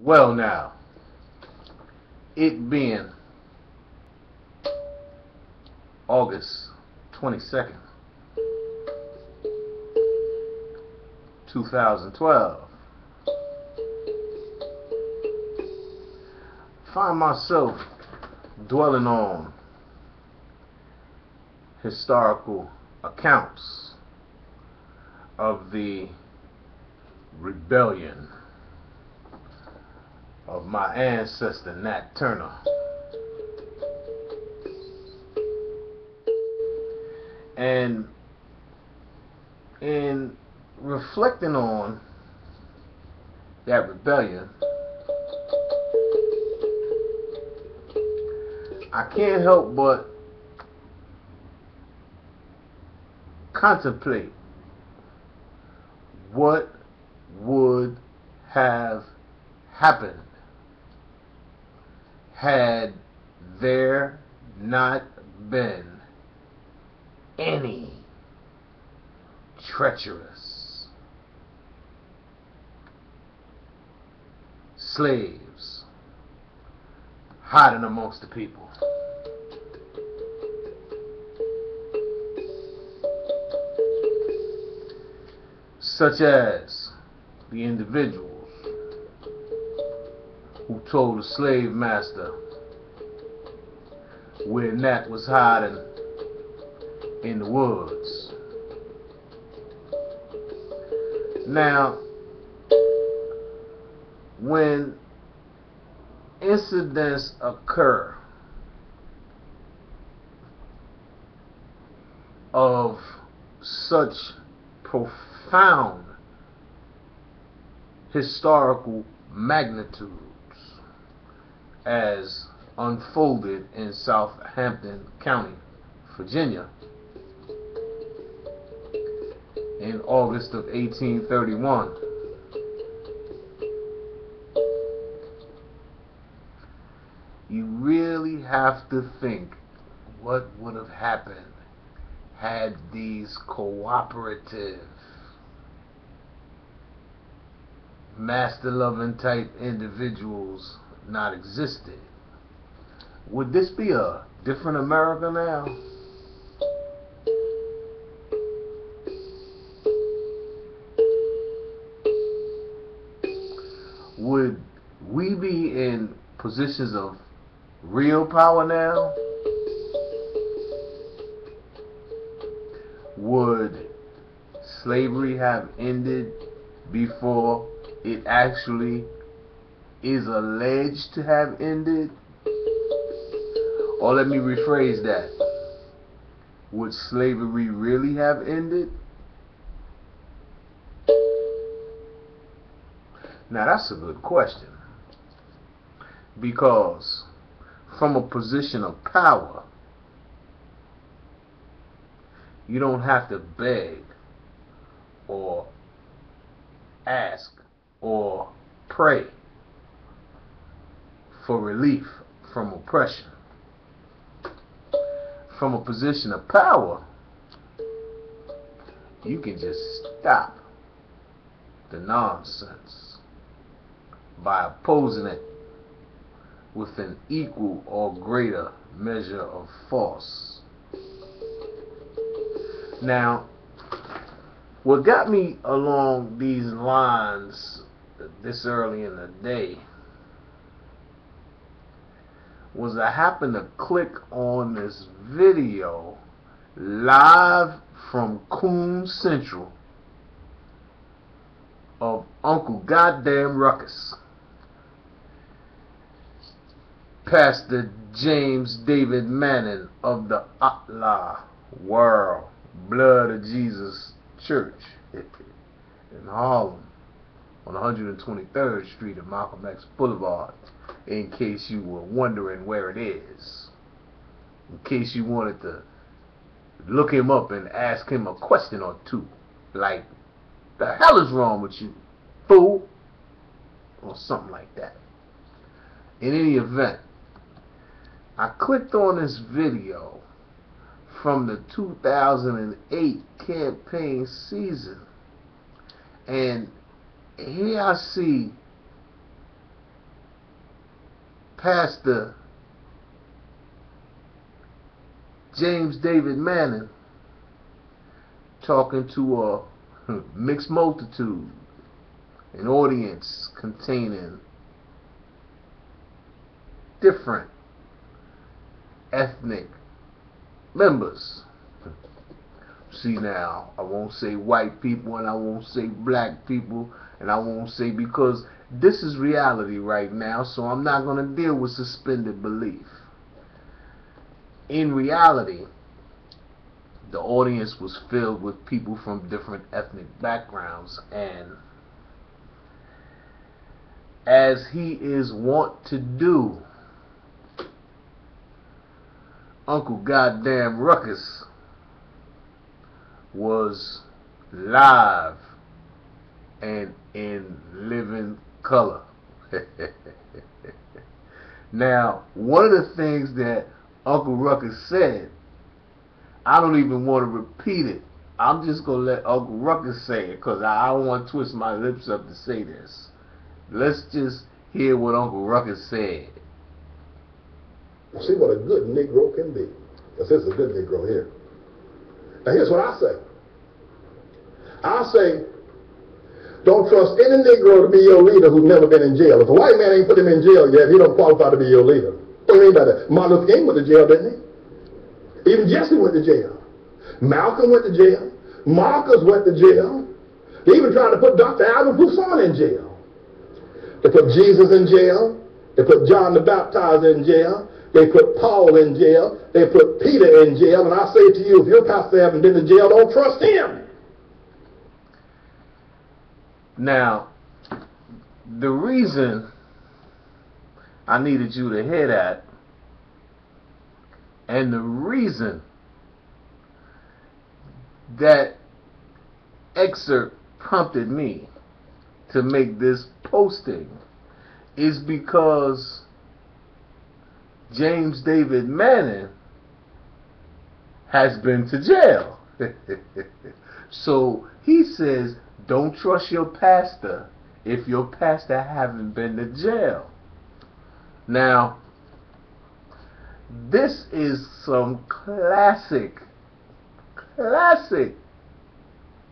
Well, now, it being August 22nd, 2012, find myself dwelling on historical accounts of the rebellion of my ancestor Nat Turner, and in reflecting on that rebellion, I can't help but contemplate what would have happened had there not been any treacherous slaves hiding amongst the people. Such as the individuals who told the slave master where Nat was hiding in the woods. Now, when incidents occur of such profound historical magnitudes as unfolded in Southampton County, Virginia, in August of 1831, you really have to think what would have happened had these cooperative, master-loving type individuals not existed. Would this be a different America now? Would we be in positions of real power now? Would slavery have ended before it actually is alleged to have ended? Or let me rephrase that. Would slavery really have ended? Now that's a good question. Because from a position of power, you don't have to beg or ask or pray for relief from oppression. From a position of power, you can just stop the nonsense by opposing it with an equal or greater measure of force. Now, what got me along these lines this early in the day was I happened to click on this video live from Coon Central of Uncle Goddamn Ruckus, Pastor James David Manning of the Allah World Blood of Jesus Church in Harlem on 123rd Street and Malcolm X Boulevard, in case you were wondering where it is, in case you wanted to look him up and ask him a question or two, like, the hell is wrong with you, fool, or something like that. In any event, I clicked on this video from the 2008 campaign season, and here I see Pastor James David Manning talking to a mixed multitude, an audience containing different ethnic members. See, now, I won't say white people, and I won't say black people, and I won't say, because this is reality right now, so I'm not going to deal with suspended belief. In reality, the audience was filled with people from different ethnic backgrounds, and as he is wont to do, Uncle Goddamn Ruckus was live and in living color. Now, one of the things that Uncle Ruckus said, I don't even want to repeat it. I'm just going to let Uncle Ruckus say it, because I don't want to twist my lips up to say this. Let's just hear what Uncle Ruckus said. See what a good Negro can be. Because this is a good Negro here. Now here's what I say. I say, don't trust any Negro to be your leader who's never been in jail. If a white man ain't put him in jail yet, he don't qualify to be your leader. What do you mean by that? Martin Luther King went to jail, didn't he? Even Jesse went to jail. Malcolm went to jail. Marcus went to jail. They even tried to put Dr. Alvin Poussin in jail. They put Jesus in jail. They put John the Baptizer in jail. They put Paul in jail. They put Peter in jail. And I say to you, if your pastor hasn't been to jail, don't trust him. Now, the reason I needed you to hear that, and the reason that excerpt prompted me to make this posting, is because James David Manning has been to jail. So he says, don't trust your pastor if your pastor haven't been to jail. Now, this is some classic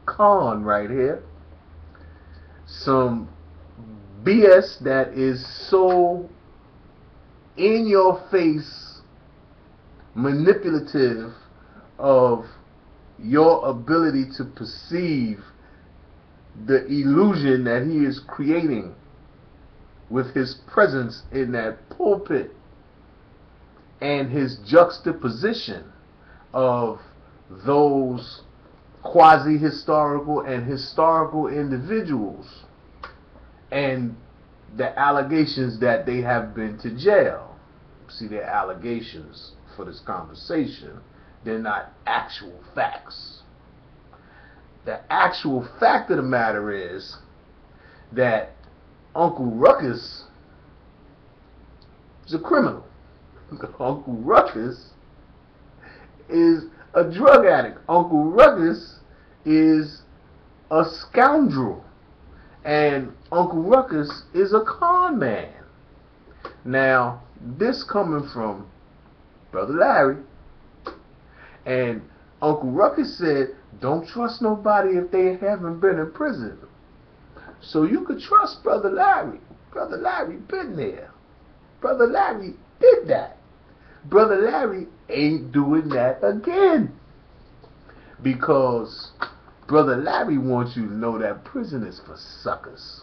con right here. Some BS that is so in your face, manipulative of your ability to perceive the illusion that he is creating with his presence in that pulpit, and his juxtaposition of those quasi-historical and historical individuals and the allegations that they have been to jail. See, they're allegations for this conversation. They're not actual facts. The actual fact of the matter is that Uncle Ruckus is a criminal. Uncle Ruckus is a drug addict. Uncle Ruckus is a scoundrel. And Uncle Ruckus is a con man. Now, this coming from Brother Larry. And Uncle Ruckus said, don't trust nobody if they haven't been in prison. So you could trust Brother Larry. Brother Larry been there. Brother Larry did that. Brother Larry ain't doing that again. Because Brother Larry wants you to know that prison is for suckers.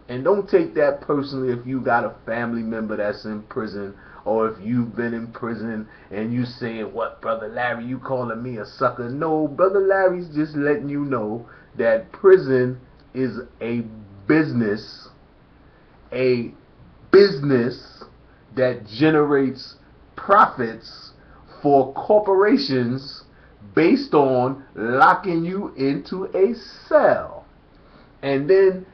And don't take that personally if you got a family member that's in prison, or if you've been in prison and you saying, what, Brother Larry, you calling me a sucker? No, Brother Larry's just letting you know that prison is a business that generates profits for corporations based on locking you into a cell. And then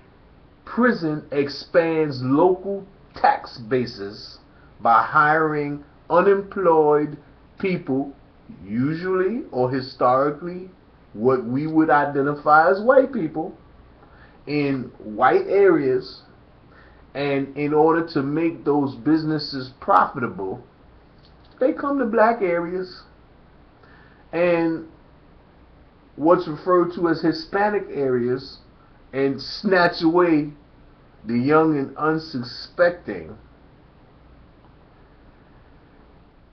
prison expands local tax bases by hiring unemployed people, usually or historically what we would identify as white people, in white areas, And in order to make those businesses profitable, they come to black areas and what's referred to as Hispanic areas and snatch away the young and unsuspecting,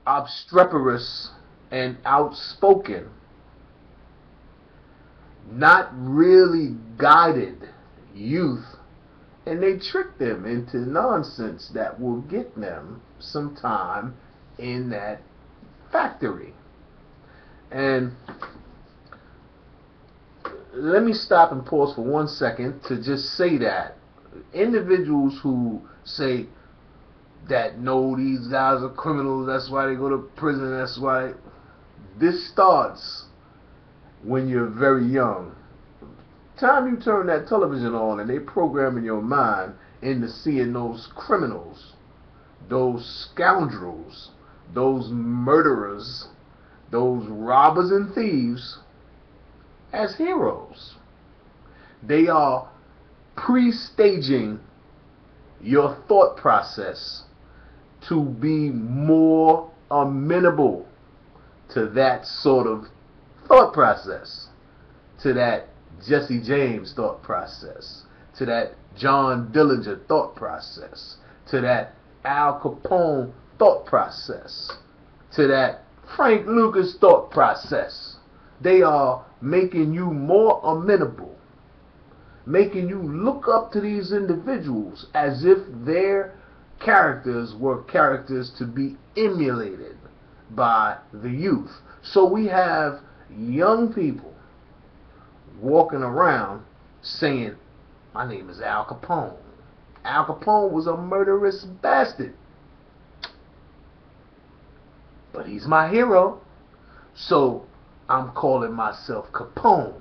obstreperous and outspoken, not really guided youth, and they trick them into nonsense that will get them some time in that factory. And let me stop and pause for 1 second to just say that individuals who say that no, these guys are criminals, that's why they go to prison, that's why this starts when you're very young. Time you turn that television on and they program in your mind into seeing those criminals, those scoundrels, those murderers, those robbers and thieves as heroes. They are pre-staging your thought process to be more amenable to that sort of thought process, to that Jesse James thought process, to that John Dillinger thought process, to that Al Capone thought process, to that Frank Lucas thought process. They are making you more amenable, making you look up to these individuals as if their characters were characters to be emulated by the youth. So we have young people walking around saying, my name is Al Capone. Al Capone was a murderous bastard, but he's my hero, so I'm calling myself Capone.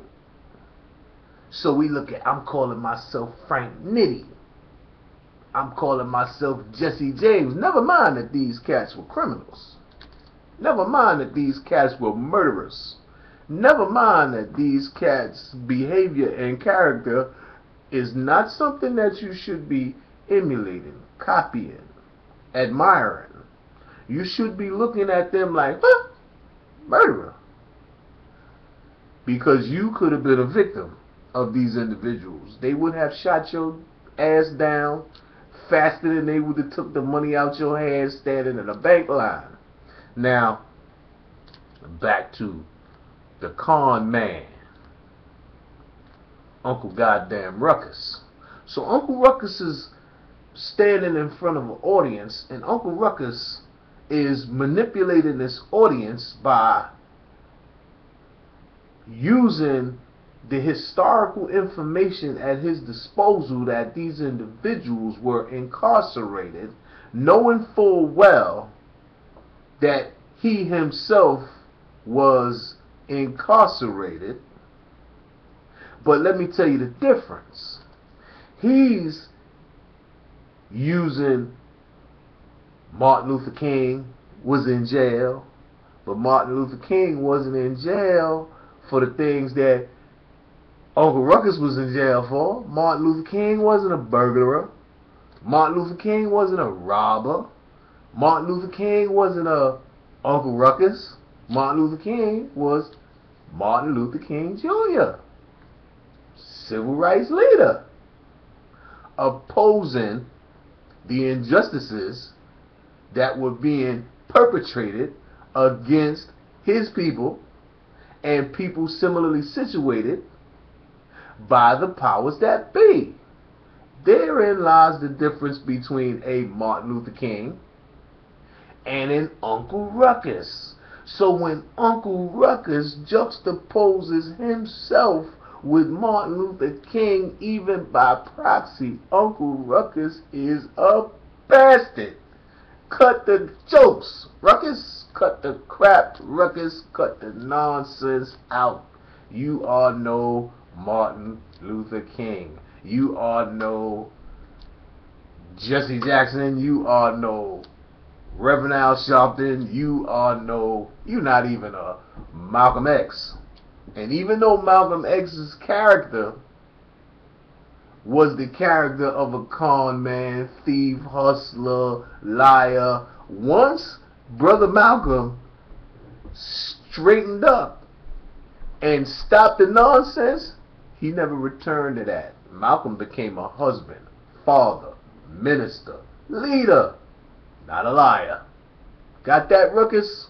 So we look at, I'm calling myself Frank Nitti. I'm calling myself Jesse James. Never mind that these cats were criminals. Never mind that these cats were murderers. Never mind that these cats' behavior and character is not something that you should be emulating, copying, admiring. You should be looking at them like, huh, murderer. Because you could have been a victim of these individuals. They would have shot your ass down faster than they would have took the money out your hand standing in a bank line. Now, back to the con man, Uncle Goddamn Ruckus. So Uncle Ruckus is standing in front of an audience, and Uncle Ruckus is manipulating this audience by using the historical information at his disposal that these individuals were incarcerated, knowing full well that he himself was incarcerated. But let me tell you the difference. He's using Martin Luther King was in jail, but Martin Luther King wasn't in jail for the things that Uncle Ruckus was in jail for. Martin Luther King wasn't a burglar. Martin Luther King wasn't a robber. Martin Luther King wasn't a Uncle Ruckus. Martin Luther King was Martin Luther King Jr., civil rights leader, opposing the injustices that were being perpetrated against his people and people similarly situated by the powers that be. Therein lies the difference between a Martin Luther King and an Uncle Ruckus. So when Uncle Ruckus juxtaposes himself with Martin Luther King, even by proxy, Uncle Ruckus is a bastard. Cut the jokes, Ruckus. Cut the crap, Ruckus. Cut the nonsense out. You are no Martin Luther King. You are no Jesse Jackson. You are no Reverend Al Sharpton. You're not even a Malcolm X. And even though Malcolm X's character was the character of a con man, thief, hustler, liar. Once Brother Malcolm straightened up and stopped the nonsense, he never returned to that. Malcolm became a husband, father, minister, leader, not a liar. Got that, Ruckus?